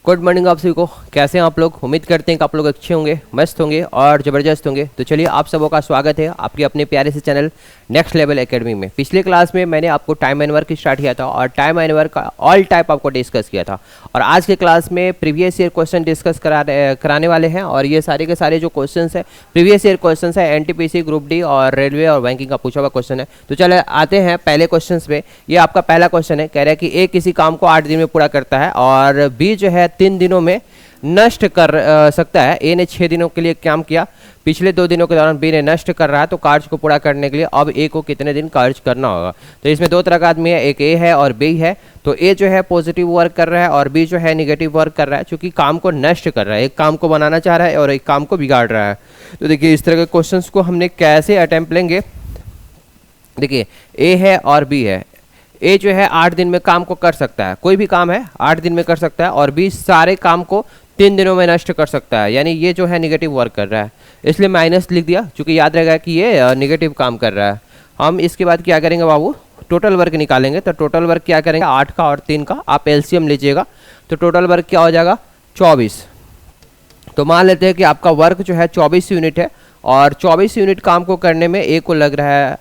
Good morning आप सभी को। कैसे हैं आप लोग? उम्मीद करते हैं कि आप लोग अच्छे होंगे, मस्त होंगे और ज़बरदस्त होंगे। तो चलिए आप सबों का स्वागत है आपके अपने प्यारे से चैनल नेक्स्ट लेवल एकेडमी में। पिछले क्लास में मैंने आपको टाइम एंड वर्क स्टार्ट किया था और टाइम एंड वर्क का ऑल टाइप आपको डिस्कस किया था और आज के क्लास में प्रीवियस ईयर क्वेश्चन डिस्कस कराने वाले हैं। और ये सारे के सारे जो क्वेश्चन है प्रीवियस ईयर क्वेश्चन है, एनटीपीसी, ग्रुप डी और रेलवे और बैंकिंग का पूछा हुआ क्वेश्चन है। तो चले आते हैं पहले क्वेश्चन पे। ये आपका पहला क्वेश्चन है, कह रहा है कि ए किसी काम को 8 दिन में पूरा करता है और बी जो है 3 दिनों में नष्ट कर सकता है। ए ने 6 दिनों के लिए काम किया, पिछले 2 दिनों के दौरान बी ने नष्ट कर रहा है, तो कार्य को पूरा करने के लिए अब ए को कितने दिन कार्य करना होगा। तो इसमें दो तरह का आदमी है, एक ए है और बी है। तो ए जो है पॉजिटिव वर्क कर रहा है और बी जो है निगेटिव वर्क कर रहा है, क्योंकि काम को नष्ट कर रहा है, एक काम को बनाना चाह रहा है और एक काम को बिगाड़ रहा है। तो देखिए इस तरह के क्वेश्चंस को हमने कैसे अटेम्प्ट लेंगे। देखिए ए है और बी है। ए जो है 8 दिन में काम को कर सकता है, कोई भी काम है 8 दिन में कर सकता है, और बी सारे काम को 3 दिनों में नष्ट कर सकता है, यानी ये जो है निगेटिव वर्क कर रहा है, इसलिए माइनस लिख दिया, क्योंकि याद रहेगा कि ये निगेटिव काम कर रहा है। हम इसके बाद क्या करेंगे बाबू, टोटल वर्क निकालेंगे। तो टोटल वर्क क्या करेंगे, 8 का और 3 का आप एलसीएम लीजिएगा, तो टोटल वर्क क्या हो जाएगा 24। तो मान लेते हैं कि आपका वर्क जो है 24 यूनिट है और 24 यूनिट काम को करने में ए को लग रहा है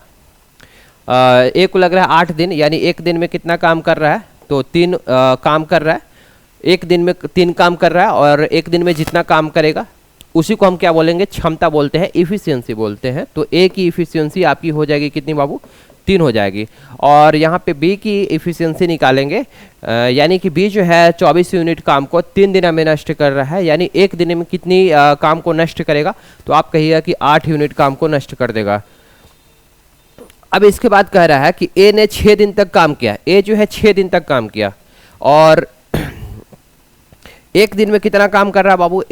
8 दिन, यानी एक दिन में कितना काम कर रहा है, तो 3 काम कर रहा है। एक दिन में 3 काम कर रहा है और एक दिन में जितना काम करेगा उसी को हम क्या बोलेंगे, क्षमता बोलते हैं, इफिशियंसी बोलते हैं। तो ए की इफिशियंसी आपकी हो जाएगी कितनी बाबू, 3 हो जाएगी। और यहाँ पे बी की इफिशियंसी निकालेंगे, यानी कि बी जो है 24 यूनिट काम को 3 दिन में नष्ट कर रहा है, यानी एक दिन में कितनी काम को नष्ट करेगा, तो आप कहिएगा कि 8 यूनिट काम को नष्ट कर देगा। अब इसके बाद कह रहा है कि ए ने 6 दिन तक काम किया, ए जो है 6 दिन तक काम किया और एक दिन में कितना काम कर रहा है बाबू,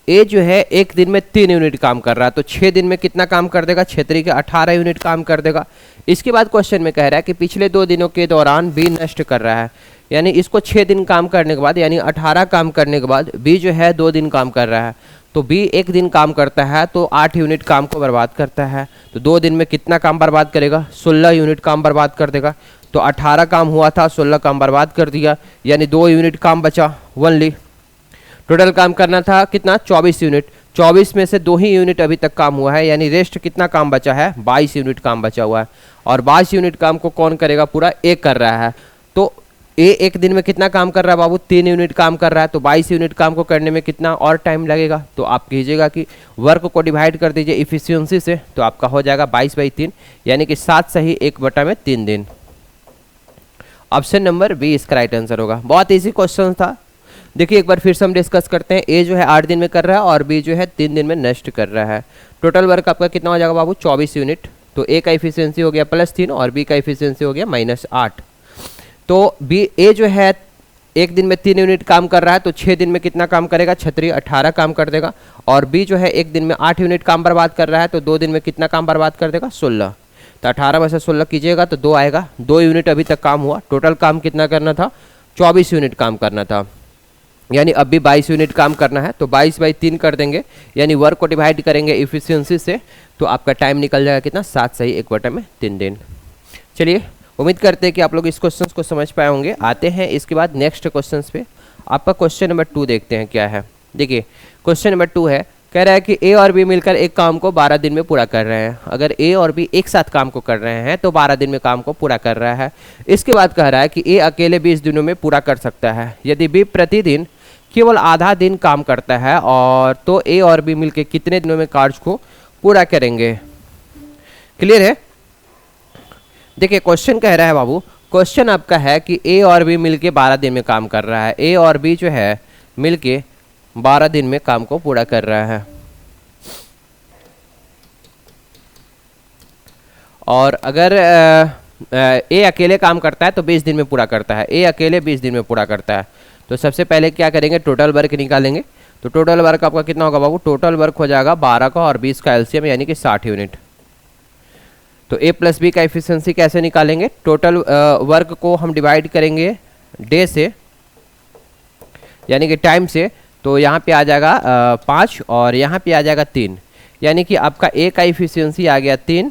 ए जो है एक दिन में 3 यूनिट काम कर रहा है, तो 6 दिन में कितना काम कर देगा, 6 के 18 यूनिट काम कर देगा। इसके बाद क्वेश्चन में कह रहा है कि पिछले 2 दिनों के दौरान बी नष्ट कर रहा है, यानी इसको 6 दिन काम करने के बाद, यानी 18 काम करने के बाद बी जो है 2 दिन काम कर रहा है। तो बी एक दिन काम करता है तो 8 यूनिट काम को बर्बाद करता है, तो 2 दिन में कितना काम बर्बाद करेगा, 16 यूनिट काम बर्बाद कर देगा। तो 18 काम हुआ था, 16 काम बर्बाद कर दिया, यानी 2 यूनिट काम बचा ओनली। टोटल काम करना था कितना, 24 यूनिट, 24 में से 2 ही यूनिट अभी तक काम हुआ है, यानी रेस्ट कितना काम बचा है, 22 यूनिट काम बचा हुआ है। और 22 यूनिट काम को कौन करेगा, पूरा ए कर रहा है। तो ए एक दिन में कितना काम कर रहा है बाबू, 3 यूनिट काम कर रहा है, तो 22 यूनिट काम को करने में कितना और टाइम लगेगा। तो आप कीजिएगा कि वर्क को डिवाइड कर दीजिए इफिशियंसी से, तो आपका हो जाएगा 22/3, यानी कि 7 सही 1/3 दिन। ऑप्शन नंबर बी इसका राइट आंसर होगा। बहुत ईजी क्वेश्चन था। देखिए एक बार फिर से हम डिस्कस करते हैं। ए जो है 8 दिन में कर रहा है और बी जो है 3 दिन में नष्ट कर रहा है। टोटल वर्क आपका कितना हो जाएगा बाबू, 24 यूनिट। तो ए का इफिशियंसी हो गया +3 और बी का इफिशियंसी हो गया -8। तो बी ए जो है एक दिन में 3 यूनिट काम कर रहा है, तो 6 दिन में कितना काम करेगा, 18 काम कर देगा। और बी जो है एक दिन में 8 यूनिट काम बर्बाद कर रहा है, तो 2 दिन में कितना काम बर्बाद कर देगा, 16। तो 18 में से 16 कीजिएगा तो 2 आएगा, 2 यूनिट अभी तक काम हुआ। टोटल काम कितना करना था, 24 यूनिट काम करना था, यानी अब भी 22 यूनिट काम करना है। तो 22/3 कर देंगे, यानी वर्क को डिवाइड करेंगे इफिशियंसी से, तो आपका टाइम निकल जाएगा कितना, 7 सही 1/3 दिन। चलिए उम्मीद करते हैं कि आप लोग इस क्वेश्चन को समझ पाए होंगे। आते हैं इसके बाद नेक्स्ट क्वेश्चन पे। आपका क्वेश्चन नंबर 2 देखते हैं क्या है। देखिए क्वेश्चन नंबर 2 है, कह रहा है कि ए और बी मिलकर एक काम को 12 दिन में पूरा कर रहे हैं। अगर ए और बी एक साथ काम को कर रहे हैं तो 12 दिन में काम को पूरा कर रहा है। इसके बाद कह रहा है कि ए अकेले 20 दिनों में पूरा कर सकता है। यदि बी प्रतिदिन केवल आधा दिन काम करता है और तो ए और बी मिलकर कितने दिनों में कार्य को पूरा करेंगे। क्लियर है। देखिए क्वेश्चन कह रहा है बाबू, क्वेश्चन आपका है कि ए और बी मिलके 12 दिन में काम कर रहा है। ए और बी जो है मिलके 12 दिन में काम को पूरा कर रहा है, और अगर ए अकेले काम करता है तो 20 दिन में पूरा करता है। ए अकेले 20 दिन में पूरा करता है। तो सबसे पहले क्या करेंगे, टोटल वर्क निकालेंगे। तो टोटल वर्क आपका कितना होगा बाबू, टोटल वर्क हो जाएगा 12 का और 20 का एलसीएम, यानी कि 60 यूनिट। तो ए प्लस बी का एफिशिएंसी कैसे निकालेंगे, टोटल वर्क को हम डिवाइड करेंगे डे से, यानी कि टाइम से। तो यहाँ पे आ जाएगा 5 और यहाँ पे आ जाएगा 3, यानी कि आपका ए का एफिशिएंसी आ गया 3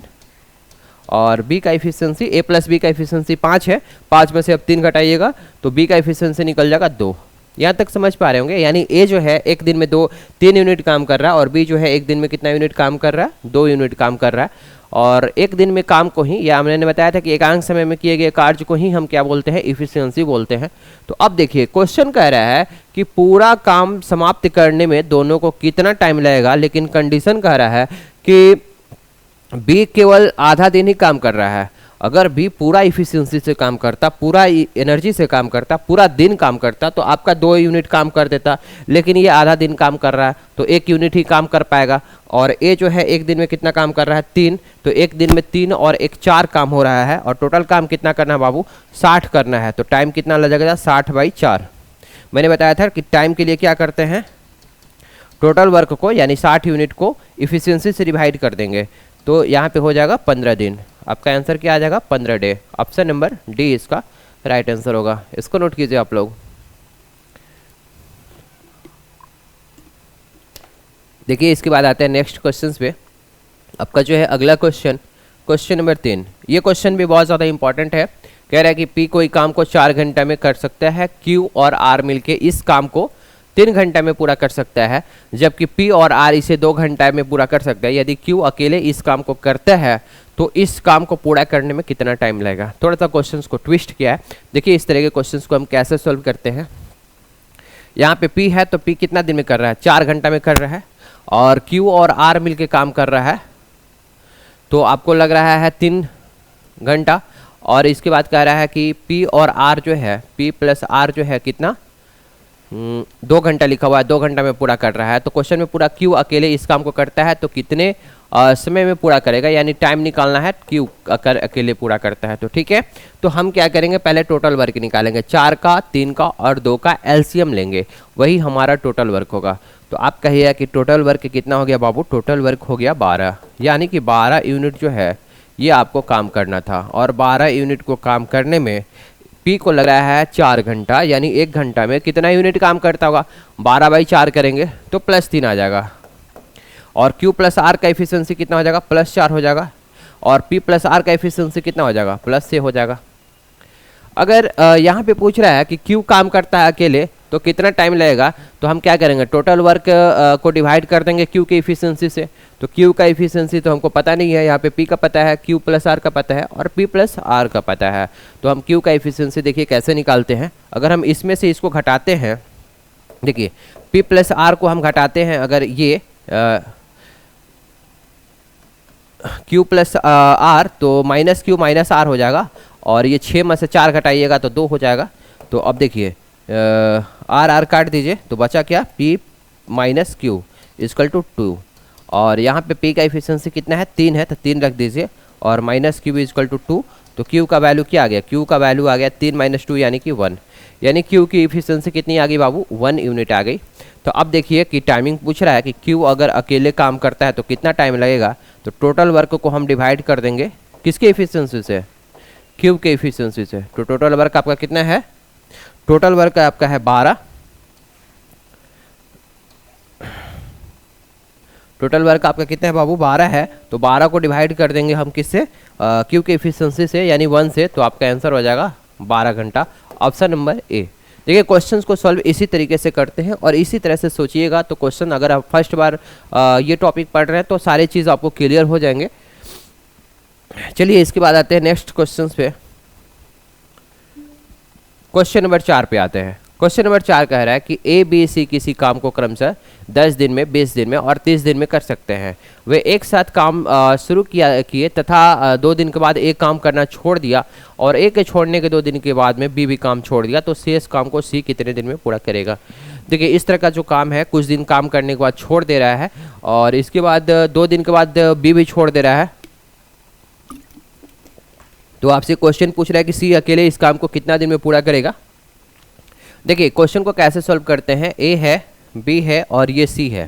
और बी का एफिशिएंसी, ए प्लस बी का एफिशिएंसी 5 है, 5 में से अब 3 घटाइएगा तो बी का एफिशिएंसी निकल जाएगा 2। यहाँ तक समझ पा रहे होंगे। यानी ए जो है एक दिन में 3 यूनिट काम कर रहा है और बी जो है एक दिन में कितना यूनिट काम कर रहा है, 2 यूनिट काम कर रहा है। और एक दिन में काम को ही, या हमने बताया था कि एकांक समय में किए गए कार्य को ही हम क्या बोलते हैं, इफिशियंसी बोलते हैं। तो अब देखिए क्वेश्चन कह रहा है कि पूरा काम समाप्त करने में दोनों को कितना टाइम लगेगा, लेकिन कंडीशन कह रहा है कि बी केवल आधा दिन ही काम कर रहा है। अगर बी पूरा इफिशियंसी से काम करता, पूरा एनर्जी से काम करता, पूरा दिन काम करता, तो आपका 2 यूनिट काम कर देता, लेकिन ये आधा दिन काम कर रहा है तो 1 यूनिट ही काम कर पाएगा। और ए जो है एक दिन में कितना काम कर रहा है, 3, तो एक दिन में 3 और 1 4 काम हो रहा है। और टोटल काम कितना करना है बाबू, 60 करना है। तो टाइम कितना लगेगा, 60/4। मैंने बताया था कि टाइम के लिए क्या करते हैं, टोटल वर्क को यानी 60 यूनिट को इफिशियंसी से डिवाइड कर देंगे, तो यहाँ पे हो जाएगा 15 दिन। आपका आंसर क्या आ जाएगा, 15 डे। ऑप्शन नंबर डी इसका राइट आंसर होगा। इसको नोट कीजिए आप लोग। देखिए इसके बाद आते हैं नेक्स्ट क्वेश्चंस पे। आपका जो है अगला क्वेश्चन, क्वेश्चन नंबर 3। ये क्वेश्चन भी बहुत ज़्यादा इंपॉर्टेंट है। कह रहा है कि पी कोई काम को 4 घंटे में कर सकता है, क्यू और आर मिलके इस काम को 3 घंटे में पूरा कर सकता है, जबकि पी और आर इसे 2 घंटे में पूरा कर सकता है। यदि क्यू अकेले इस काम को करता है तो इस काम को पूरा करने में कितना टाइम लगेगा। थोड़ा सा क्वेश्चंस को ट्विस्ट किया है। देखिए इस तरह के क्वेश्चंस को हम कैसे सॉल्व करते हैं। यहाँ पे पी है तो पी कितना दिन में कर रहा है, 4 घंटा में कर रहा है, और क्यू और आर मिलके काम कर रहा है तो आपको लग रहा है 3 घंटा। और इसके बाद कह रहा है कि पी और आर जो है, पी प्लस आर जो है कितना, 2 घंटा लिखा हुआ है, 2 घंटा में पूरा कर रहा है। तो क्वेश्चन में पूरा क्यू अकेले इस काम को करता है तो कितने समय में पूरा करेगा, यानी टाइम निकालना है, क्यू अकेले पूरा करता है। तो ठीक है, तो हम क्या करेंगे, पहले टोटल वर्क निकालेंगे। 4 का, 3 का और 2 का एलसीएम लेंगे, वही हमारा टोटल वर्क होगा। तो आप कहिए कि टोटल वर्क कितना हो गया बाबू, टोटल वर्क हो गया 12, यानी कि 12 यूनिट जो है ये आपको काम करना था। और 12 यूनिट को काम करने में पी को लग रहा है 4 घंटा, यानी 1 घंटा में कितना यूनिट काम करता होगा, 12/4 करेंगे तो +3 आ जाएगा। और Q प्लस आर का एफिशिएंसी कितना हो जाएगा, +4 हो जाएगा। और P प्लस आर का एफिशिएंसी कितना हो जाएगा, +6 हो जाएगा। अगर यहाँ पे पूछ रहा है कि Q काम करता है अकेले तो कितना टाइम लगेगा, तो हम क्या करेंगे, टोटल वर्क को डिवाइड कर देंगे Q की एफिशिएंसी से। तो Q का एफिशिएंसी तो हमको पता नहीं है, यहाँ पे P का पता है, Q प्लस आर का पता है और P प्लस आर का पता है। तो हम Q का एफिशिएंसी देखिए कैसे निकालते हैं। अगर हम इसमें से इसको घटाते हैं, देखिए P प्लस आर को हम घटाते हैं, अगर ये Q प्लस आर तो -Q माइनस आर हो जाएगा, और ये 6 में से 4 घटाइएगा तो 2 हो जाएगा। तो अब देखिए आर काट दीजिए तो बचा क्या, P minus Q equal to 2। और यहाँ पे P का एफिशिएंसी कितना है, 3 है, तो 3 रख दीजिए, और -Q इक्वल टू 2। तो Q का वैल्यू क्या आ गया, Q का वैल्यू आ गया 3 - 2 यानी कि 1, यानी Q की एफिशिएंसी कितनी आ गई बाबू, 1 यूनिट आ गई। तो अब देखिए कि टाइमिंग पूछ रहा है कि Q अगर अकेले काम करता है तो कितना टाइम लगेगा। तो टोटल वर्क को हम डिवाइड कर देंगे किसके एफिशिएंसी से, Q के एफिशिएंसी से। तो टोटल वर्क आपका कितना है, टोटल वर्क आपका है 12, टोटल वर्क आपका कितना है बाबू, 12 है। तो 12 को डिवाइड कर देंगे हम किससे, Q के एफिशिएंसी से यानी 1 से, तो आपका आंसर हो जाएगा 12 घंटा। Option number A. देखिए क्वेश्चंस को सॉल्व इसी तरीके से करते हैं और इसी तरह से सोचिएगा तो क्वेश्चन, अगर आप फर्स्ट बार ये टॉपिक पढ़ रहे हैं तो सारी चीज़ आपको क्लियर हो जाएंगे। चलिए इसके बाद आते हैं नेक्स्ट क्वेश्चंस पे। क्वेश्चन नंबर 4 पे आते हैं। क्वेश्चन नंबर 4 कह रहा है कि ए बी सी किसी काम को क्रमशः 10 दिन में, 20 दिन में और 30 दिन में कर सकते हैं। वे एक साथ काम शुरू किए तथा 2 दिन के बाद एक काम करना छोड़ दिया, और एक के छोड़ने के 2 दिन के बाद में बी भी काम छोड़ दिया, तो शेष काम को सी कितने दिन में पूरा करेगा। देखिए इस तरह का जो काम है, कुछ दिन काम करने के बाद छोड़ दे रहा है, और इसके बाद 2 दिन के बाद बी भी छोड़ दे रहा है। तो आपसे क्वेश्चन पूछ रहा है कि सी अकेले इस काम को कितना दिन में पूरा करेगा। देखिए क्वेश्चन को कैसे सॉल्व करते हैं, ए है, बी है और ये सी है।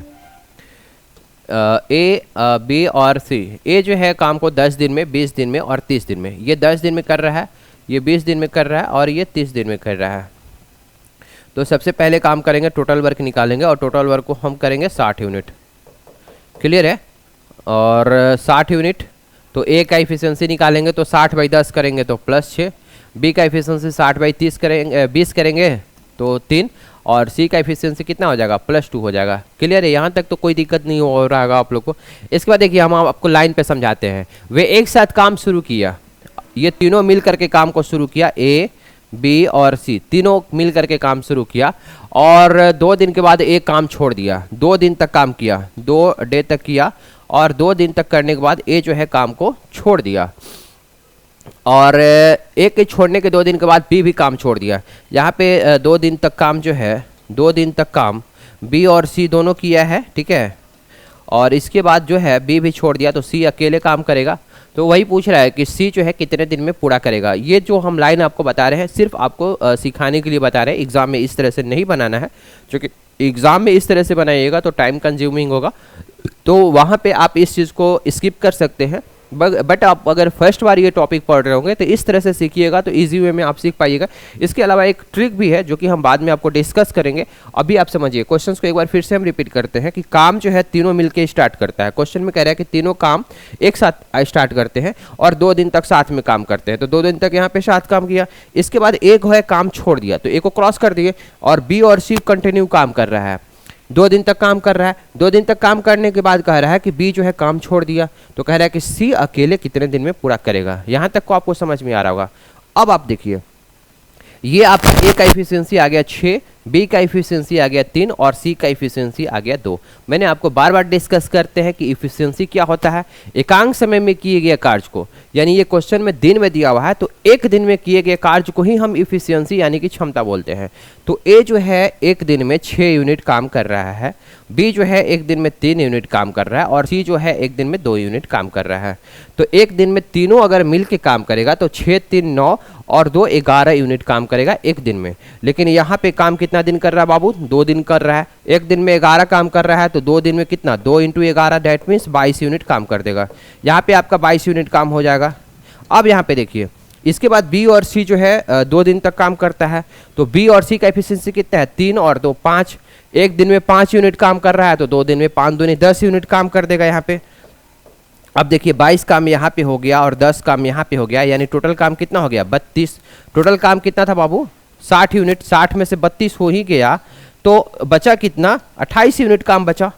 ए बी और सी, ए जो है काम को 10 दिन में, 20 दिन में और 30 दिन में, ये 10 दिन में कर रहा है, ये 20 दिन में कर रहा है और ये 30 दिन में कर रहा है। तो सबसे पहले काम करेंगे, टोटल वर्क निकालेंगे, और टोटल वर्क को हम करेंगे 60 यूनिट। क्लियर है। और 60 यूनिट, तो ए का एफिशिएंसी निकालेंगे तो 60/10 करेंगे तो +6, बी का एफिशिएंसी 60/30 करेंगे, 20 करेंगे तो 3, और सी का एफिशिएंसी कितना हो जाएगा, +2 हो जाएगा। क्लियर है, यहाँ तक तो कोई दिक्कत नहीं हो रहा होगा आप लोग को। इसके बाद देखिए हम आपको लाइन पे समझाते हैं। वे एक साथ काम शुरू किया, ये तीनों मिल करके काम को शुरू किया, ए बी और सी तीनों मिल करके काम शुरू किया, और 2 दिन के बाद एक काम छोड़ दिया। 2 दिन तक काम किया, 2 डे तक किया, और 2 दिन तक करने के बाद ए जो है काम को छोड़ दिया, और एक के छोड़ने के 2 दिन के बाद बी भी काम छोड़ दिया। यहाँ पे 2 दिन तक काम जो है, 2 दिन तक काम बी और सी दोनों किया है, ठीक है। और इसके बाद जो है बी भी छोड़ दिया, तो सी अकेले काम करेगा। तो वही पूछ रहा है कि सी जो है कितने दिन में पूरा करेगा। ये जो हम लाइन आपको बता रहे हैं सिर्फ आपको सिखाने के लिए बता रहे हैं, एग्जाम में इस तरह से नहीं बनाना है, क्योंकि एग्जाम में इस तरह से बनाइएगा तो टाइम कंज्यूमिंग होगा, तो वहाँ पे आप इस चीज़ को स्किप कर सकते हैं। बट आप अगर फर्स्ट बार ये टॉपिक पढ़ रहे होंगे तो इस तरह से सीखिएगा तो इजी वे में आप सीख पाइएगा। इसके अलावा एक ट्रिक भी है जो कि हम बाद में आपको डिस्कस करेंगे। अभी आप समझिए, क्वेश्चंस को एक बार फिर से हम रिपीट करते हैं कि काम जो है तीनों मिलके स्टार्ट करता है। क्वेश्चन में कह रहा है कि तीनों काम एक साथ स्टार्ट करते हैं और 2 दिन तक साथ में काम करते हैं। तो 2 दिन तक यहाँ पे साथ काम किया, इसके बाद एक है काम छोड़ दिया, तो एक को क्रॉस कर दिए, और बी और सी कंटिन्यू काम कर रहा है, 2 दिन तक काम कर रहा है। 2 दिन तक काम करने के बाद कह रहा है कि बी जो है काम छोड़ दिया, तो कह रहा है कि सी अकेले कितने दिन में पूरा करेगा। यहाँ तक को आपको समझ में आ रहा होगा। अब आप देखिए, ये आपका ए का एफिशिएंसी आ गया 6, बी का एफिशिएंसी आ गया 3 और सी का एफिशिएंसी आ गया 2। मैंने आपको बार बार डिस्कस करते हैं कि एफिशिएंसी क्या होता है, एकांक समय में किए गए कार्य को, यानी ये क्वेश्चन में दिन में दिया हुआ है तो एक दिन में किए गए कार्य को ही हम एफिशिएंसी यानी कि क्षमता बोलते हैं। तो ए जो है एक दिन में 6 यूनिट काम कर रहा है, बी जो है एक दिन में 3 यूनिट काम कर रहा है, और सी जो है एक दिन में 2 यूनिट काम कर रहा है। तो एक दिन में तीनों अगर मिल के काम करेगा तो 6 3 9 और 2 11 यूनिट काम करेगा एक दिन में। लेकिन यहाँ पे काम कितना दिन कर रहा है बाबू, 2 दिन कर रहा है। एक दिन में 11 काम कर रहा है तो 2 दिन में कितना, 2 × 11 दैट मीन्स 22 यूनिट काम कर देगा। यहाँ पे आपका 22 यूनिट काम हो जाएगा। अब यहाँ पे देखिए, इसके बाद बी और सी जो है 2 दिन तक काम करता है, तो बी और सी का एफिशिएंसी कितना है, 3 और 2 5। एक दिन में 5 यूनिट काम कर रहा है तो 2 दिन में 5 दूनी 10 यूनिट काम कर देगा यहाँ पे। अब देखिए 22 काम यहाँ पे हो गया और 10 काम यहाँ पे हो गया, यानी टोटल काम कितना हो गया, 32। टोटल काम कितना था बाबू, 60 यूनिट। 60 में से 32 हो ही गया तो बचा कितना, 28 यूनिट काम बचा।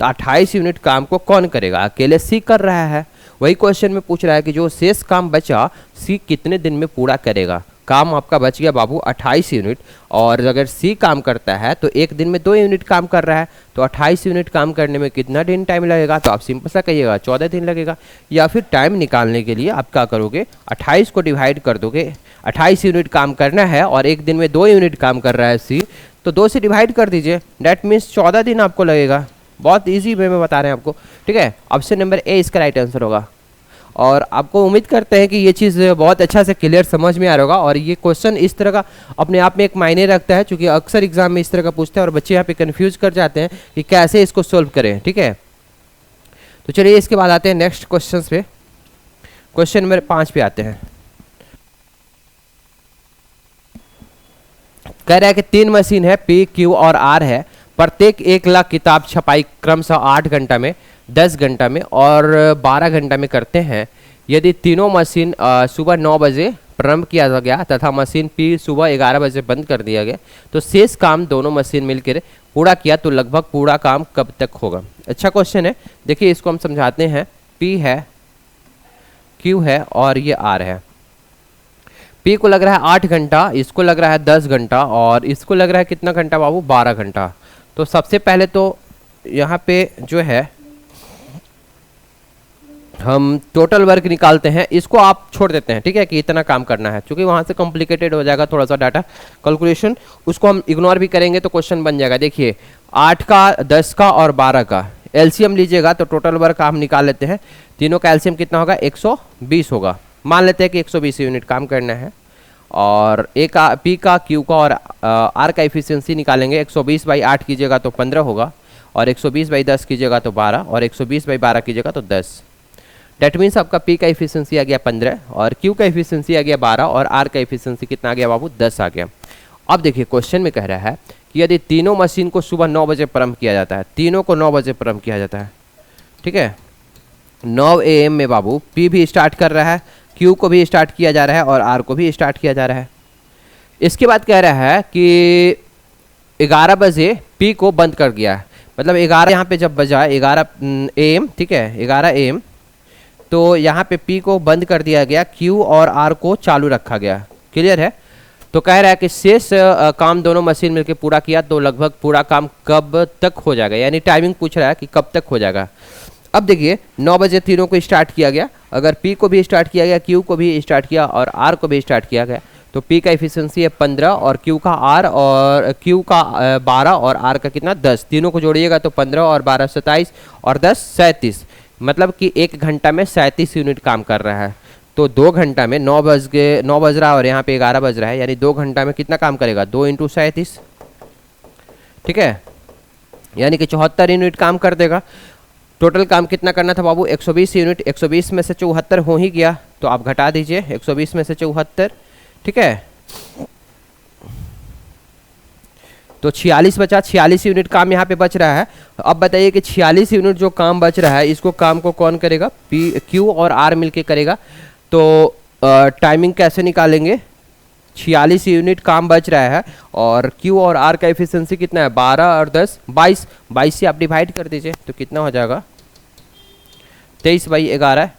तो 28 यूनिट काम को कौन करेगा, अकेले सी कर रहा है। वही क्वेश्चन में पूछ रहा है कि जो शेष काम बचा सी कितने दिन में पूरा करेगा। काम आपका बच गया बाबू 28 यूनिट, और अगर सी काम करता है तो एक दिन में 2 यूनिट काम कर रहा है, तो 28 यूनिट काम करने में कितना दिन टाइम लगेगा, तो आप सिंपल सा कहिएगा 14 दिन लगेगा। या फिर टाइम निकालने के लिए आप क्या करोगे, 28 को डिवाइड कर दोगे। 28 यूनिट काम करना है और एक दिन में 2 यूनिट काम कर रहा है सी, तो 2 से डिवाइड कर दीजिए, डैट मीन्स 14 दिन आपको लगेगा। बहुत ईजी वे में बता रहे हैं आपको, ठीक है। ऑप्शन नंबर ए इसका राइट आंसर होगा। और आपको उम्मीद करते हैं कि ये चीज़ बहुत अच्छा से क्लियर समझ में आ रहा होगा। और ये क्वेश्चन इस तरह का अपने आप में एक मायने रखता है, क्योंकि अक्सर एग्जाम में इस तरह का पूछते हैं और बच्चे यहाँ पे कंफ्यूज कर जाते हैं कि कैसे इसको सोल्व करें, ठीक है। तो चलिए इसके बाद आते हैं नेक्स्ट क्वेश्चन पे। क्वेश्चन नंबर 5 पे आते हैं। कह रहा है कि 3 मशीन है, पी क्यू और आर है, प्रत्येक 1 लाख किताब छपाई क्रमशः 8 घंटा में, 10 घंटा में और 12 घंटा में करते हैं। यदि तीनों मशीन सुबह 9 बजे प्रारंभ किया गया तथा मशीन पी सुबह 11 बजे बंद कर दिया गया, तो शेष काम दोनों मशीन मिलकर पूरा किया तो लगभग पूरा काम कब तक होगा। अच्छा क्वेश्चन है, देखिए इसको हम समझाते हैं। पी है, क्यू है और ये आर है। पी को लग रहा है 8 घंटा, इसको लग रहा है 10 घंटा और इसको लग रहा है कितना घंटा बाबू, 12 घंटा। तो सबसे पहले तो यहाँ पे जो है हम टोटल वर्क निकालते हैं। इसको आप छोड़ देते हैं, ठीक है, कि इतना काम करना है, क्योंकि वहाँ से कॉम्प्लिकेटेड हो जाएगा थोड़ा सा डाटा कैलकुलेशन, उसको हम इग्नोर भी करेंगे तो क्वेश्चन बन जाएगा। देखिए 8 का, 10 का और 12 का एलसीएम लीजिएगा तो टोटल वर्क हम निकाल लेते हैं। तीनों का एलसीएम कितना होगा, 120 होगा। मान लेते हैं कि 120 यूनिट काम करना है। और ए का, पी का, क्यू का और आर का एफिशिएंसी निकालेंगे। 120/8 कीजिएगा तो 15 होगा, और 120/10 कीजिएगा तो 12, और 120/12 कीजिएगा तो 10। डेट मीन्स आपका पी का एफिशिएंसी आ गया 15 और क्यू का एफिशिएंसी आ गया 12 और आर का एफिशिएंसी कितना आ गया बाबू, 10 आ गया। अब देखिए क्वेश्चन में कह रहा है कि यदि तीनों मशीन को सुबह 9 बजे प्रारंभ किया जाता है, तीनों को 9 बजे प्रारंभ किया जाता है, ठीक है, 9 AM में बाबू पी भी स्टार्ट कर रहा है, क्यू को भी स्टार्ट किया जा रहा है और आर को भी स्टार्ट किया जा रहा है। इसके बाद कह रहा है कि 11 बजे पी को बंद कर दिया है, मतलब 11 यहाँ पे जब बजा 11 AM, ठीक है 11 AM, तो यहाँ पे पी को बंद कर दिया गया, क्यू और आर को चालू रखा गया। क्लियर है। तो कह रहा है कि शेष काम दोनों मशीन मिलकर पूरा किया तो लगभग पूरा काम कब तक हो जाएगा, यानी टाइमिंग पूछ रहा है कि कब तक हो जाएगा। अब देखिए 9 बजे तीनों को स्टार्ट किया गया, अगर पी को भी स्टार्ट किया गया, क्यू को भी स्टार्ट किया और आर को भी स्टार्ट किया गया, तो पी का एफिशिएंसी है 15 और क्यू का 12 और आर का कितना 10, तीनों को जोड़िएगा तो 15 और 12 27 और 10 37, मतलब कि 1 घंटा में 37 यूनिट काम कर रहा है। तो 2 घंटा में 9 बज रहा है और यहाँ पे 11 बज रहा है, यानी 2 घंटा में कितना काम करेगा, 2 × 37, ठीक है, यानी कि 74 यूनिट काम कर देगा। टोटल काम कितना करना था बाबू, 120 यूनिट, 120 में से 74 हो ही गया, तो आप घटा दीजिए 120 में से 74, ठीक है, तो 46 बचा, 46 यूनिट काम यहाँ पे बच रहा है। अब बताइए कि 46 यूनिट जो काम बच रहा है, इसको काम को कौन करेगा, पी क्यू और आर मिलके करेगा। तो टाइमिंग कैसे निकालेंगे, 46 यूनिट काम बच रहा है और क्यू और आर का एफिशिएंसी कितना है, 12 और 10 22, 22 से आप डिवाइड कर दीजिए तो कितना हो जाएगा, 23/11।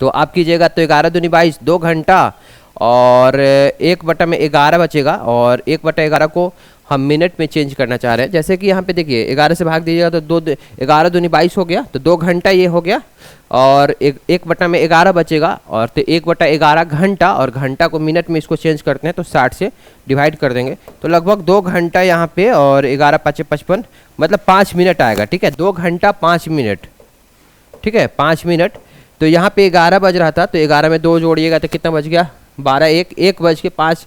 तो आप कीजिएगा तो 11 दूनी 22, 2 घंटा और 1/11 बचेगा, और 1/11 को हम मिनट में चेंज करना चाह रहे हैं। जैसे कि यहाँ पे देखिए 11 से भाग दीजिएगा तो 11 दूनी 22 हो गया, तो 2 घंटा ये हो गया, और 1/11 बचेगा, और तो 1/11 घंटा, और घंटा को मिनट में इसको चेंज करते हैं तो 60 से डिवाइड कर देंगे, तो लगभग 2 घंटा यहाँ पे, और 11 × 5 = 55, मतलब 5 मिनट आएगा, ठीक है, 2 घंटा 5 मिनट, ठीक है 5 मिनट। तो यहाँ पे 11 बज रहा था, तो 11 में 2 जोड़िएगा तो कितना बच गया, 12, 1:05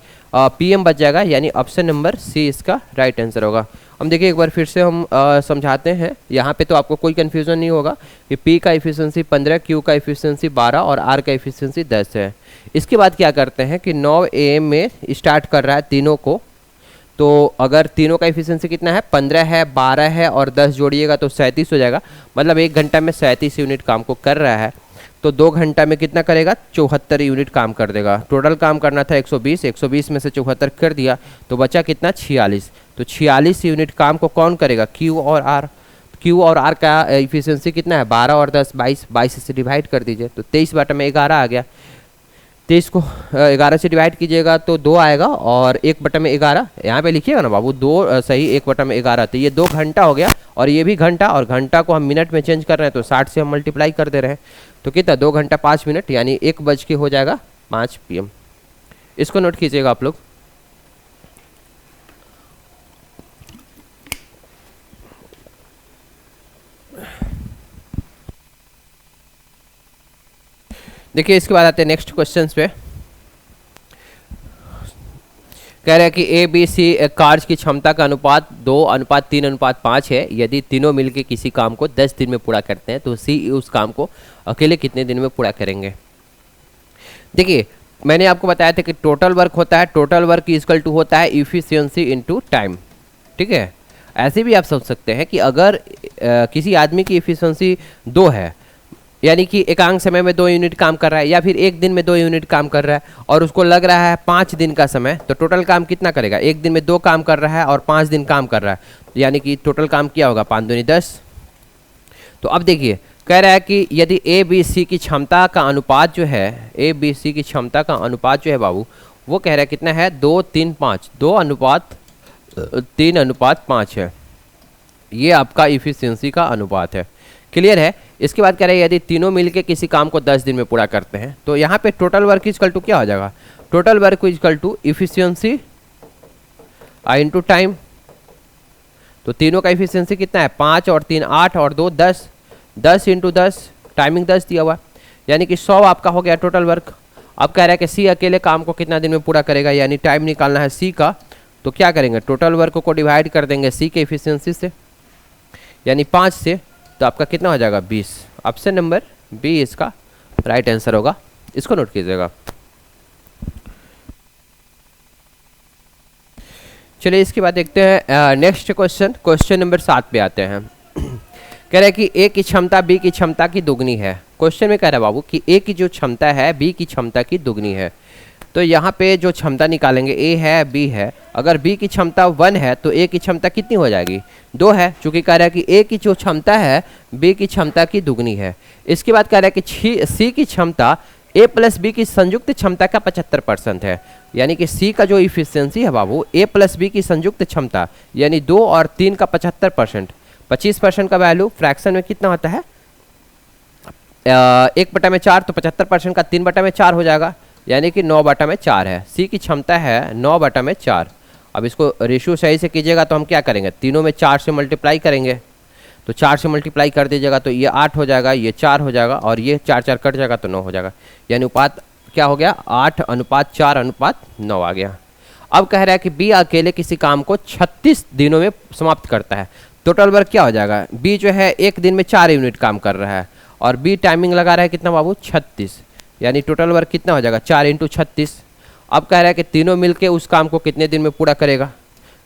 PM बच जाएगा, यानी ऑप्शन नंबर सी इसका राइट आंसर होगा। हम देखिए एक बार फिर से हम समझाते हैं, यहाँ पे तो आपको कोई कन्फ्यूज़न नहीं होगा कि पी का एफिशिएंसी 15, क्यू का एफिशिएंसी 12 और आर का एफिशिएंसी 10 है। इसके बाद क्या करते हैं कि 9 AM में स्टार्ट कर रहा है तीनों को, तो अगर तीनों का एफिशिएंसी कितना है, 15 है, 12 है और 10 जोड़िएगा तो 37 हो जाएगा, मतलब 1 घंटा में 37 यूनिट काम को कर रहा है। तो 2 घंटा में कितना करेगा, 74 यूनिट काम कर देगा। टोटल काम करना था 120, 120 में से 74 कर दिया तो बचा कितना, 46। तो 46 यूनिट काम को कौन करेगा, क्यू और आर। क्यू और आर का एफिशिएंसी कितना है, 12 और 10 22, 22 से डिवाइड कर दीजिए तो 23/11 आ गया। 23 को 11 से डिवाइड कीजिएगा तो 2 आएगा, और 1/11 यहाँ पे लिखिएगा ना बाबू, 2 सही 1/11, तो ये 2 घंटा हो गया, और ये भी घंटा, और घंटा को हम मिनट में चेंज कर रहे हैं तो 60 से हम मल्टीप्लाई कर दे रहे हैं, तो कितना 2 घंटा 5 मिनट, यानी 1 बज के हो जाएगा 5 PM। इसको नोट कीजिएगा आप लोग। देखिए इसके बाद आते हैं नेक्स्ट क्वेश्चन पे। कह रहे हैं कि ABC कार्य की क्षमता का अनुपात 2:3:5 है। यदि तीनों मिलकर किसी काम को 10 दिन में पूरा करते हैं तो C उस काम को अकेले कितने दिन में पूरा करेंगे। देखिए मैंने आपको बताया था कि टोटल वर्क होता है, टोटल वर्क इक्वल टू होता है इफिशियंसी इनटू टाइम, ठीक है। ऐसे भी आप सोच सकते हैं कि अगर किसी आदमी की इफिशियंसी 2 है, यानी कि एकांक समय में 2 यूनिट काम कर रहा है, या फिर 1 दिन में 2 यूनिट काम कर रहा है, और उसको लग रहा है 5 दिन का समय, तो टोटल काम कितना करेगा, 1 दिन में 2 काम कर रहा है और 5 दिन काम कर रहा है, यानी कि टोटल काम क्या होगा, 5 दूनी 10। तो अब देखिए कह रहा है कि यदि ABC की क्षमता का अनुपात जो है, ABC की क्षमता का अनुपात जो है बाबू, वो कह रहा है कितना है, 2:3:5, 2:3:5 है, ये आपका इफिशियंसी का अनुपात है। क्लियर है। इसके बाद कह रहे हैं यदि तीनों मिलके किसी काम को 10 दिन में पूरा करते हैं, तो यहाँ पे टोटल वर्क इक्वल टू क्या हो जाएगा, total work equal to efficiency into time. तो तीनों का इफिशियंसी कितना है, 5 और 3 8 और 2 10, 10 × 10, टाइमिंग 10 दिया हुआ, यानी कि 100 आपका हो गया टोटल वर्क। अब कह रहा है कि सी अकेले काम को कितना दिन में पूरा करेगा, यानी टाइम निकालना है सी का, तो क्या करेंगे, टोटल वर्क को डिवाइड कर देंगे सी के इफिशियंसी से, यानी 5 से, तो आपका कितना हो जाएगा 20। ऑप्शन नंबर बी इसका राइट आंसर होगा, इसको नोट कीजिएगा। चलिए इसके बाद देखते हैं नेक्स्ट क्वेश्चन, क्वेश्चन नंबर 7 पे आते हैं। कह रहा है कि ए की क्षमता बी की क्षमता की दुगनी है। क्वेश्चन में कह रहा है बाबू कि ए की जो क्षमता है बी की क्षमता की दुगनी है। तो यहाँ पे जो क्षमता निकालेंगे ए है बी है, अगर बी की क्षमता 1 है तो ए की क्षमता कितनी हो जाएगी 2 है, चूंकि कह रहा है कि ए की जो क्षमता है बी की क्षमता की दुगनी है। इसके बाद कह रहा है कि सी की क्षमता ए प्लस बी की संयुक्त क्षमता का 75% है, यानी कि सी का जो इफिशियंसी है बाबू ए प्लस बी की संयुक्त क्षमता यानी 2 और 3 का 75%, 25% का वैल्यू फ्रैक्शन में कितना होता है 1/4, तो 75% का 3/4 हो जाएगा, यानी कि 9/4 है। सी की क्षमता है 9/4। अब इसको रेशियो सही से कीजिएगा तो हम क्या करेंगे, तीनों में 4 से मल्टीप्लाई करेंगे, तो 4 से मल्टीप्लाई कर दीजिएगा तो ये 8 हो जाएगा, ये 4 हो जाएगा और ये 4 कट जाएगा तो 9 हो जाएगा, यानी अनुपात क्या हो गया 8:4:9 आ गया। अब कह रहा है कि बी अकेले किसी काम को 36 दिनों में समाप्त करता है, टोटल वर्क क्या हो जाएगा, बी जो है एक दिन में 4 यूनिट काम कर रहा है और बी टाइमिंग लगा रहा है कितना बाबू 36, यानी टोटल वर्क कितना हो जाएगा 4 × 36। अब कह रहा है कि तीनों मिलके उस काम को कितने दिन में पूरा करेगा,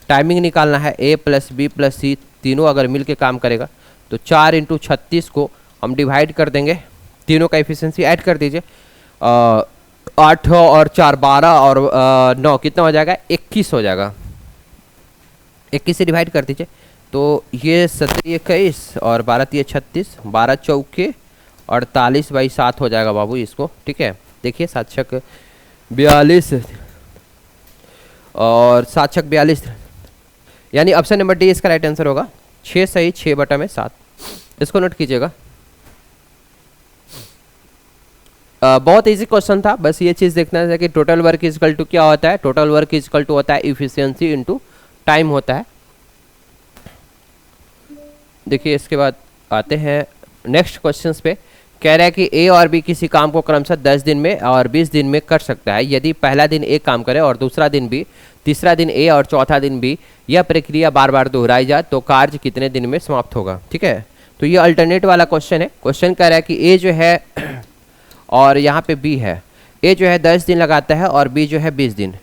टाइमिंग निकालना है, ए प्लस बी प्लस सी तीनों अगर मिलके काम करेगा तो 4 × 36 को हम डिवाइड कर देंगे, तीनों का एफिशिएंसी ऐड कर दीजिए, 8 और 4 12 और 9 कितना हो जाएगा 21 हो जाएगा, 21 से डिवाइड कर दीजिए तो ये 17 और 12 36, 12 चौके 48/7 हो जाएगा बाबू इसको, ठीक है। देखिए 7 छक 42 और 7 छक 42, यानी ऑप्शन नंबर डी इसका राइट आंसर होगा, 6 सही 6/7। इसको नोट कीजिएगा। बहुत इजी क्वेश्चन था, बस ये चीज़ देखना है कि total work is equal to क्या होता है, total work is equal to होता है इफिशियंसी इनटू टाइम होता है। देखिए इसके बाद आते हैं नेक्स्ट क्वेश्चंस पे। कह रहा है कि ए और बी किसी काम को क्रमशः 10 दिन में और 20 दिन में कर सकता है, यदि पहला दिन ए काम करे और दूसरा दिन बी, तीसरा दिन ए और चौथा दिन बी, यह प्रक्रिया बार बार दोहराई जाए तो कार्य कितने दिन में समाप्त होगा, ठीक है। तो ये अल्टरनेट वाला क्वेश्चन है। क्वेश्चन कह रहा है कि ए जो है और यहाँ पे बी है, ए जो है 10 दिन लगाता है और बी जो है 20 दिन।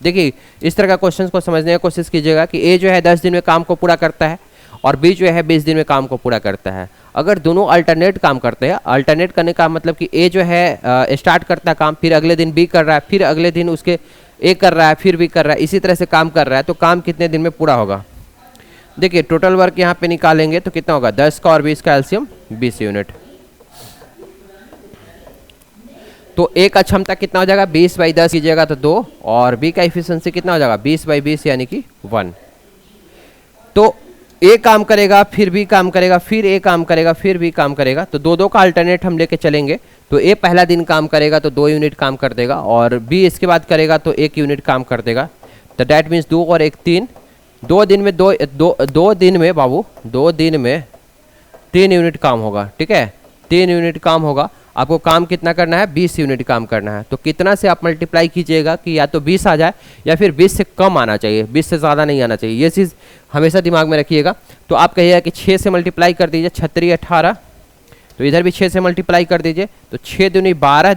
देखिए इस तरह का क्वेश्चन को समझने की कोशिश कीजिएगा कि ए जो है 10 दिन में काम को पूरा करता है और बी जो है 20 दिन में काम को पूरा करता है। अगर दोनों अल्टरनेट काम करते हैं, अल्टरनेट करने का मतलब कि ए जो है स्टार्ट करता है काम, फिर अगले दिन बी कर रहा है, फिर अगले दिन उसके ए कर रहा है, फिर बी कर रहा है, इसी तरह से काम कर रहा है, तो काम कितने दिन में पूरा होगा। देखिए टोटल वर्क यहाँ पे निकालेंगे तो कितना होगा 10 का और 20 का एलसीएम 20 यूनिट, तो ए का क्षमता कितना हो जाएगा 20/10 कीजिएगा तो 2 और बी का एफिशिएंसी कितना हो जाएगा 20/20 यानी कि 1। तो ए काम करेगा फिर बी काम करेगा फिर ए काम करेगा फिर बी काम करेगा, तो 2-2 का अल्टरनेट हम लेके चलेंगे। तो ए पहला दिन काम करेगा तो 2 यूनिट काम कर देगा और बी इसके बाद करेगा तो 1 यूनिट काम कर देगा, तो डैट मीन्स 2 और 1 3, 2 दिन में 2 दिन में बाबू 2 दिन में 3 यूनिट काम होगा, ठीक है 3 यूनिट काम होगा। आपको काम कितना करना है 20 यूनिट काम करना है, तो कितना से आप मल्टीप्लाई कीजिएगा कि या तो 20 आ जाए या फिर 20 से कम आना चाहिए, 20 से ज़्यादा नहीं आना चाहिए, ये चीज़ हमेशा दिमाग में रखिएगा। तो आप कहिएगा कि 6 से मल्टीप्लाई कर दीजिए, 36 18, तो इधर भी 6 से मल्टीप्लाई कर दीजिए, तो 6 दूनी 12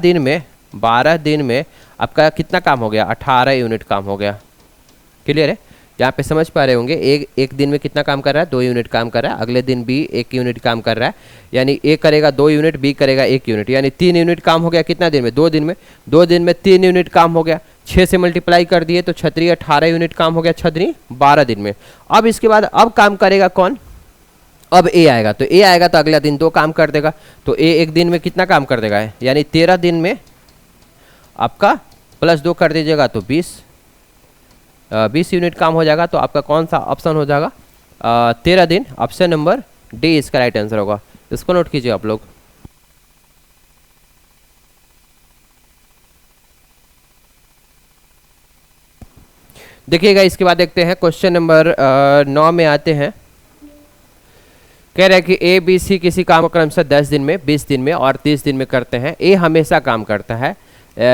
दिन में आपका कितना काम हो गया 18 यूनिट काम हो गया। क्लियर है, यहाँ पे समझ पा रहे होंगे। एक दिन में कितना काम कर रहा है 2 यूनिट काम कर रहा है, अगले दिन बी 1 यूनिट काम कर रहा है, यानी ए करेगा 2 यूनिट बी करेगा 1 यूनिट, यानी 3 यूनिट काम हो गया कितना दिन में 2 दिन में, 2 दिन में 3 यूनिट काम हो गया। 6 से मल्टीप्लाई कर दिए तो 36 18 यूनिट काम हो गया, 6 12 दिन में। अब इसके बाद अब काम करेगा कौन, अब ए आएगा, तो ए आएगा तो अगला दिन 2 काम कर देगा, तो ए 1 दिन में कितना काम कर देगा यानी 13 दिन में आपका +2 कर दीजिएगा तो 20 यूनिट काम हो जाएगा। तो आपका कौन सा ऑप्शन हो जाएगा 13 दिन, ऑप्शन नंबर डी इसका राइट आंसर होगा। इसको नोट कीजिए आप लोग। देखिएगा इसके बाद देखते हैं क्वेश्चन नंबर 9 में आते हैं। कह रहे हैं कि ए बी सी किसी काम को क्रमशः 10 दिन में 20 दिन में और 30 दिन में करते हैं। ए हमेशा काम करता है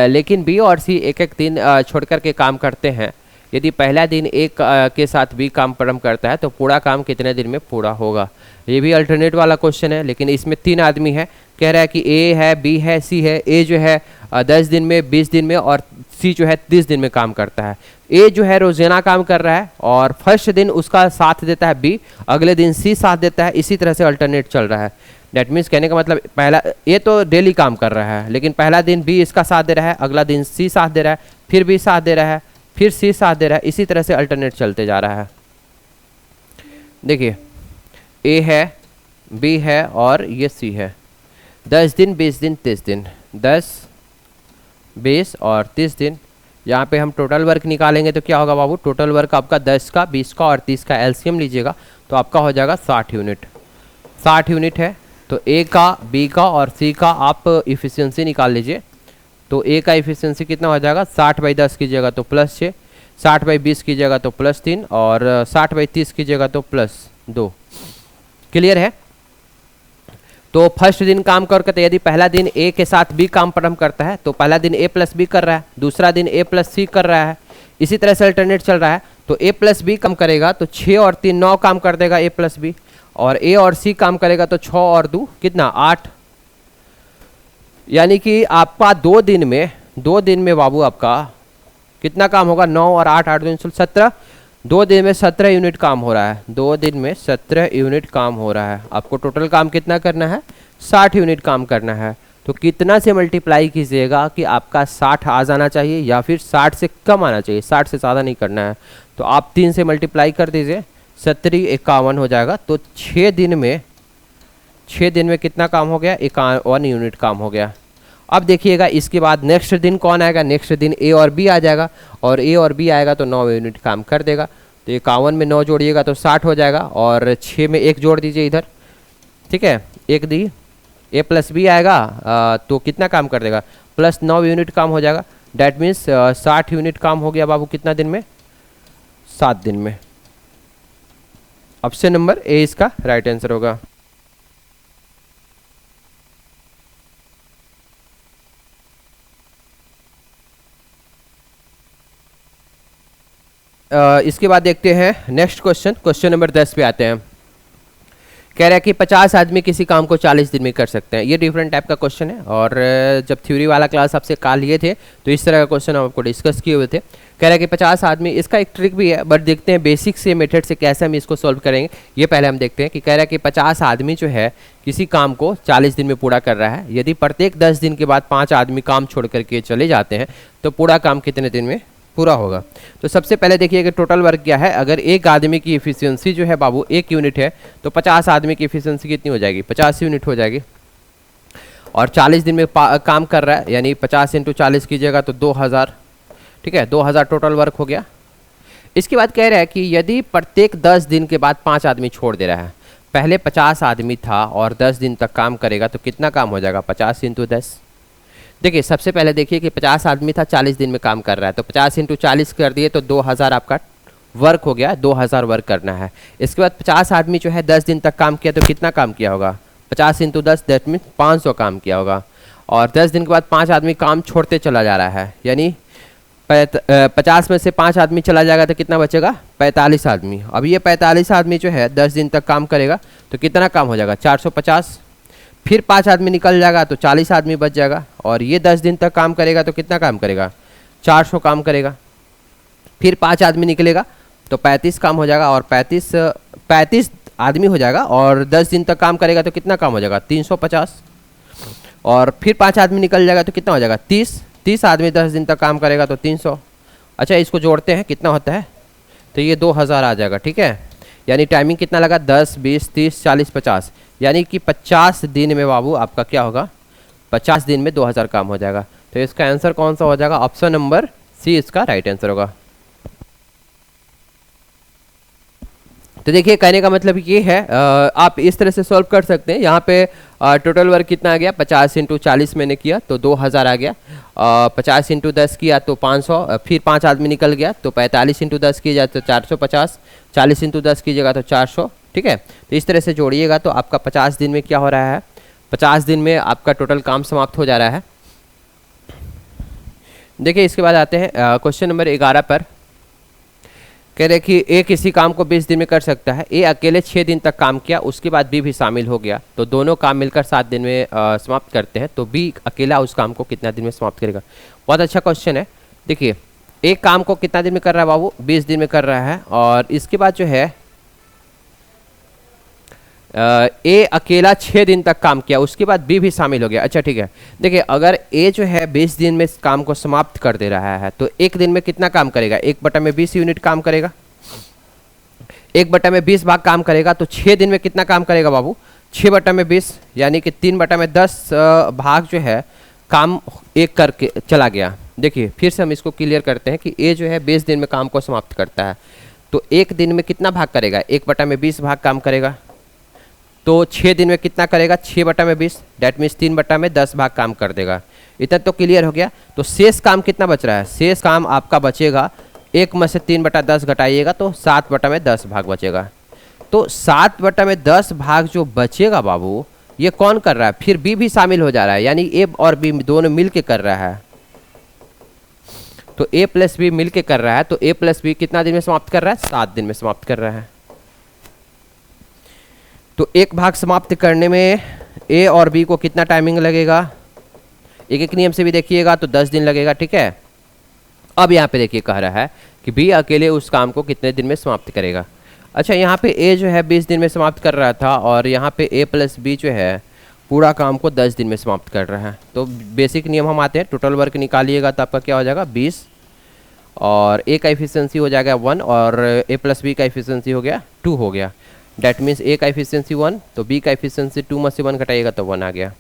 लेकिन बी और सी एक एक दिन छोड़ कर के काम करते हैं। यदि पहला दिन एक के साथ बी काम प्रारंभ करता है तो पूरा काम कितने दिन में पूरा होगा। ये भी अल्टरनेट वाला क्वेश्चन है, लेकिन इसमें 3 आदमी है। कह रहा है कि ए है, बी है, सी है। ए जो है 10 दिन में, 20 दिन में और सी जो है 30 दिन में काम करता है। ए जो है रोजाना काम कर रहा है और फर्स्ट दिन उसका साथ देता है बी, अगले दिन सी साथ देता है, इसी तरह से अल्टरनेट चल रहा है। डेट मीन्स कहने का मतलब पहला ए तो डेली काम कर रहा है, लेकिन पहला दिन बी इसका साथ दे रहा है, अगला दिन सी साथ दे रहा है, फिर बी साथ दे रहा है, फिर सी साथ दे रहा है, इसी तरह से अल्टरनेट चलते जा रहा है। देखिए ए है, बी है और ये सी है। 10 दिन 20 दिन 30 दिन, 10 20 और 30 दिन। यहाँ पे हम टोटल वर्क निकालेंगे तो क्या होगा बाबू, टोटल वर्क आपका 10 का 20 का और 30 का एलसीएम लीजिएगा तो आपका हो जाएगा 60 यूनिट। 60 यूनिट है तो ए का, बी का और सी का आप इफ़िशियंसी निकाल लीजिए। तो ए का इफ़िशियंसी कितना हो जाएगा, 60/10 कीजिएगा तो +6, 60/20 कीजिएगा तो +3 और 60/30 कीजिएगा तो +2। क्लियर है। तो फर्स्ट दिन काम करके, तो यदि पहला दिन ए के साथ बी काम प्रारंभ करता है तो पहला दिन ए प्लस बी कर रहा है, दूसरा दिन ए प्लस सी कर रहा है, इसी तरह से अल्टरनेट चल रहा है। तो ए प्लस बी काम करेगा तो 6 और 3 9 काम कर देगा ए प्लस बी, और ए और सी काम करेगा तो 6 और 2 कितना 8। यानी कि आपका 2 दिन में बाबू आपका कितना काम होगा, 9 और 8 8 2 17, 2 दिन में 17 यूनिट काम हो रहा है। 2 दिन में 17 यूनिट काम हो रहा है। आपको टोटल काम कितना करना है, 60 यूनिट काम करना है। तो कितना से मल्टीप्लाई कीजिएगा कि आपका 60 आ जाना चाहिए या फिर 60 से कम आना चाहिए, 60 से ज़्यादा नहीं करना है। तो आप 3 से मल्टीप्लाई कर दीजिए, 70 51 हो जाएगा। तो 6 दिन में कितना काम हो गया, 51 यूनिट काम हो गया। अब देखिएगा इसके बाद नेक्स्ट दिन कौन आएगा, नेक्स्ट दिन ए और बी आ जाएगा, और ए और बी आएगा तो 9 यूनिट काम कर देगा। तो 51 में 9 जोड़िएगा तो 60 हो जाएगा, और 6 में 1 जोड़ दीजिए इधर, ठीक है, 1 दी, ए प्लस बी आएगा तो कितना काम कर देगा, +9 यूनिट काम हो जाएगा। डैट मीन्स 60 यूनिट काम हो गया बाबू कितना दिन में, 7 दिन में। ऑप्शन नंबर ए इसका राइट आंसर होगा। इसके बाद देखते हैं नेक्स्ट क्वेश्चन नंबर 10 पे आते हैं। कह रहा है कि 50 आदमी किसी काम को 40 दिन में कर सकते हैं। ये डिफरेंट टाइप का क्वेश्चन है, और जब थ्योरी वाला क्लास आपसे काल लिए थे तो इस तरह का क्वेश्चन हम आपको डिस्कस किए हुए थे। कह रहा है कि 50 आदमी, इसका एक ट्रिक भी है, बट देखते हैं बेसिक से मेथड से कैसे हम इसको सॉल्व करेंगे, ये पहले हम देखते हैं। कि कह रहा है कि 50 आदमी जो है किसी काम को 40 दिन में पूरा कर रहा है। यदि प्रत्येक 10 दिन के बाद 5 आदमी काम छोड़ करके चले जाते हैं तो पूरा काम कितने दिन में पूरा होगा। तो सबसे पहले देखिए कि टोटल वर्क क्या है। अगर एक आदमी की इफिशियंसी जो है बाबू 1 यूनिट है तो 50 आदमी की इफिशियंसी कितनी हो जाएगी, 50 यूनिट हो जाएगी। और 40 दिन में काम कर रहा है, यानी 50 × 40 कीजिएगा तो 2000, ठीक है, 2000 टोटल वर्क हो गया। इसके बाद कह रहा है कि यदि प्रत्येक 10 दिन के बाद 5 आदमी छोड़ दे रहा है, पहले 50 आदमी था और 10 दिन तक काम करेगा तो कितना काम हो जाएगा, 50 × 10। देखिए सबसे पहले देखिए कि 50 आदमी था, 40 दिन में काम कर रहा है, तो 50 × 40 कर दिए तो 2000 आपका वर्क हो गया, 2000 वर्क करना है। इसके बाद 50 आदमी जो है 10 दिन तक काम किया तो कितना काम किया होगा, 50 × 10 दैट मीन्स 500 काम किया होगा। और 10 दिन के बाद 5 आदमी काम छोड़ते चला जा रहा है, यानी 50 में से 5 आदमी चला जाएगा तो कितना बचेगा, 45 आदमी। अब ये 45 आदमी जो है 10 दिन तक काम करेगा तो कितना काम हो जाएगा, 450। फिर 5 आदमी निकल जाएगा तो 40 आदमी बच जाएगा, और ये 10 दिन तक काम करेगा तो कितना काम करेगा, 400 काम करेगा। फिर 5 आदमी निकलेगा तो 35 काम हो जाएगा, और 35 आदमी हो जाएगा, और 10 दिन तक काम करेगा तो कितना काम हो जाएगा, 350। और फिर 5 आदमी निकल जाएगा तो कितना हो जाएगा, 30 आदमी 10 दिन तक काम करेगा तो 300। अच्छा इसको जोड़ते हैं कितना होता है, तो ये 2000 आ जाएगा, ठीक है। यानी टाइमिंग कितना लगा, 10 20 30 40 50, यानी कि 50 दिन में बाबू आपका क्या होगा, 50 दिन में 2000 काम हो जाएगा। तो इसका आंसर कौन सा हो जाएगा, ऑप्शन नंबर सी इसका राइट आंसर होगा। तो देखिए कहने का मतलब ये है, आप इस तरह से सॉल्व कर सकते हैं। यहाँ पे टोटल वर्क कितना आ गया, 50 × 40 मैंने किया तो 2000 आ गया, 50 × 10 किया तो 500, फिर 5 आदमी निकल गया तो 45 × 10 किया जाए तो 450, 40 × 10 कीजिएगा तो 400, ठीक है। तो इस तरह से जोड़िएगा तो आपका 50 दिन में क्या हो रहा है, 50 दिन में आपका टोटल काम समाप्त हो जा रहा है। देखिए इसके बाद आते हैं क्वेश्चन नंबर 11 पर। कह रहे कि ए किसी काम को 20 दिन में कर सकता है। ए अकेले 6 दिन तक काम किया, उसके बाद बी भी शामिल हो गया, तो दोनों काम मिलकर 7 दिन में समाप्त करते हैं, तो बी अकेला उस काम को कितना दिन में समाप्त करेगा। बहुत अच्छा क्वेश्चन है। देखिए एक काम को कितना दिन में कर रहा है बाबू, 20 दिन में कर रहा है। और इसके बाद जो है ए अकेला 6 दिन तक काम किया, उसके बाद बी भी शामिल हो गया। अच्छा ठीक है, देखिए अगर ए जो है 20 दिन में काम को समाप्त कर दे रहा है तो एक दिन में कितना काम करेगा, 1/20 यूनिट काम करेगा। 1/20 भाग काम करेगा तो 6 दिन में कितना काम करेगा बाबू, 6/20 यानी कि 3/10 भाग जो है काम एक करके चला गया। देखिए फिर से हम इसको क्लियर करते हैं कि ए जो है 20 दिन में काम को समाप्त करता है तो एक दिन में कितना भाग करेगा, 1/20 भाग काम करेगा। तो 6 दिन में कितना करेगा, 6/20, डैट मीन्स 3/10 भाग काम कर देगा। इतना तो क्लियर हो गया। तो शेष काम कितना बच रहा है, शेष काम आपका बचेगा 1 में से 3/10 घटाइएगा तो 7/10 भाग बचेगा। तो 7/10 भाग जो बचेगा बाबू ये कौन कर रहा है, फिर बी भी शामिल हो जा रहा है, यानी ए और बी दोनों मिल के कर रहा है। तो ए प्लस बी मिल के कर रहा है तो ए प्लस बी कितना दिन में समाप्त कर रहा है, 7 दिन में समाप्त कर रहा है। तो एक भाग समाप्त करने में ए और बी को कितना टाइमिंग लगेगा, एक एक नियम से भी देखिएगा तो 10 दिन लगेगा। ठीक है, अब यहाँ पे देखिए कह रहा है कि बी अकेले उस काम को कितने दिन में समाप्त करेगा। अच्छा यहाँ पे ए जो है 20 दिन में समाप्त कर रहा था और यहाँ पे ए प्लस बी जो है पूरा काम को 10 दिन में समाप्त कर रहा है। तो बेसिक नियम हम आते हैं, टोटल वर्क निकालिएगा तो आपका क्या हो जाएगा 20 और ए का एफिशिएंसी हो जाएगा 1 और ए प्लस बी का एफिशिएंसी हो गया 2 हो गया। डैट मीन्स ए का एफिशिएंसी 1 तो बी का एफिशिएंसी 2 में से 1 घटाइएगा तो 1 आ गया।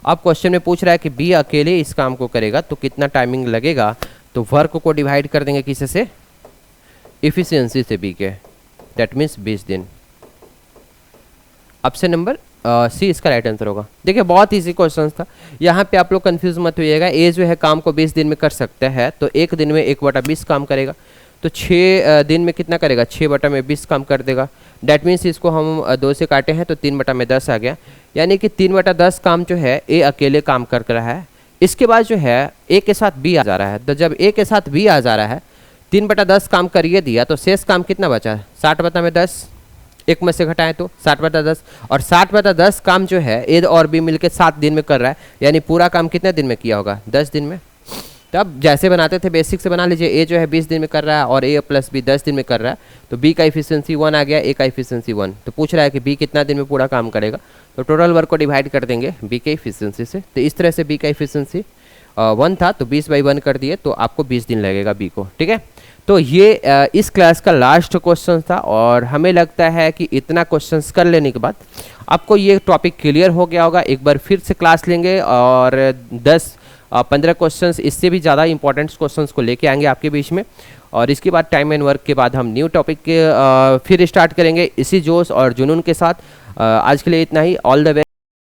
अब क्वेश्चन में पूछ रहा है कि बी अकेले इस काम को करेगा तो कितना टाइमिंग लगेगा, तो वर्क को डिवाइड कर देंगे किसे से, एफिशिएंसी से बी के, डैट मीन्स 20 दिन। ऑप्शन नंबर सी इसका राइट आंसर होगा। देखिए बहुत इजी क्वेश्चन था, यहाँ पे आप लोग कंफ्यूज मत होइएगा। ए जो है काम को 20 दिन में कर सकते हैं तो एक दिन में 1/20 काम करेगा तो 6 दिन में कितना करेगा, 6/20 काम कर देगा। डैट मीन्स इसको हम 2 से काटे हैं तो 3/10 आ गया, यानी कि 3/10 काम जो है ए अकेले काम कर रहा है। इसके बाद जो है ए के साथ बी आ जा रहा है, तो जब ए के साथ बी आ जा रहा है 3/10 काम करिए दिया तो शेष काम कितना बचा, 60/10, एक में से घटाएं तो 60/10 और 60/10 काम जो है ए और बी मिलके 7 दिन में कर रहा है, यानी पूरा काम कितने दिन में किया होगा, 10 दिन में। तो अब जैसे बनाते थे बेसिक से बना लीजिए, ए जो है 20 दिन में कर रहा है और ए प्लस बी 10 दिन में कर रहा है तो बी का एफिशिएंसी 1 आ गया, ए का एफिशिएंसी 1। तो पूछ रहा है कि बी कितना दिन में पूरा काम करेगा, तो टोटल वर्क को डिवाइड कर देंगे बी के एफिशिएंसी से। तो इस तरह से बी का एफिशिएंसी 1 था तो 20/1 कर दिए तो आपको 20 दिन लगेगा बी को। ठीक है, तो ये इस क्लास का लास्ट क्वेश्चन था और हमें लगता है कि इतना क्वेश्चंस कर लेने के बाद आपको ये टॉपिक क्लियर हो गया होगा। एक बार फिर से क्लास लेंगे और 10-15 क्वेश्चंस इससे भी ज़्यादा इंपॉर्टेंट क्वेश्चंस को लेके आएंगे आपके बीच में, और इसके बाद टाइम एंड वर्क के बाद हम न्यू टॉपिक के फिर स्टार्ट करेंगे इसी जोश और जुनून के साथ। आज के लिए इतना ही, ऑल द बेस्ट।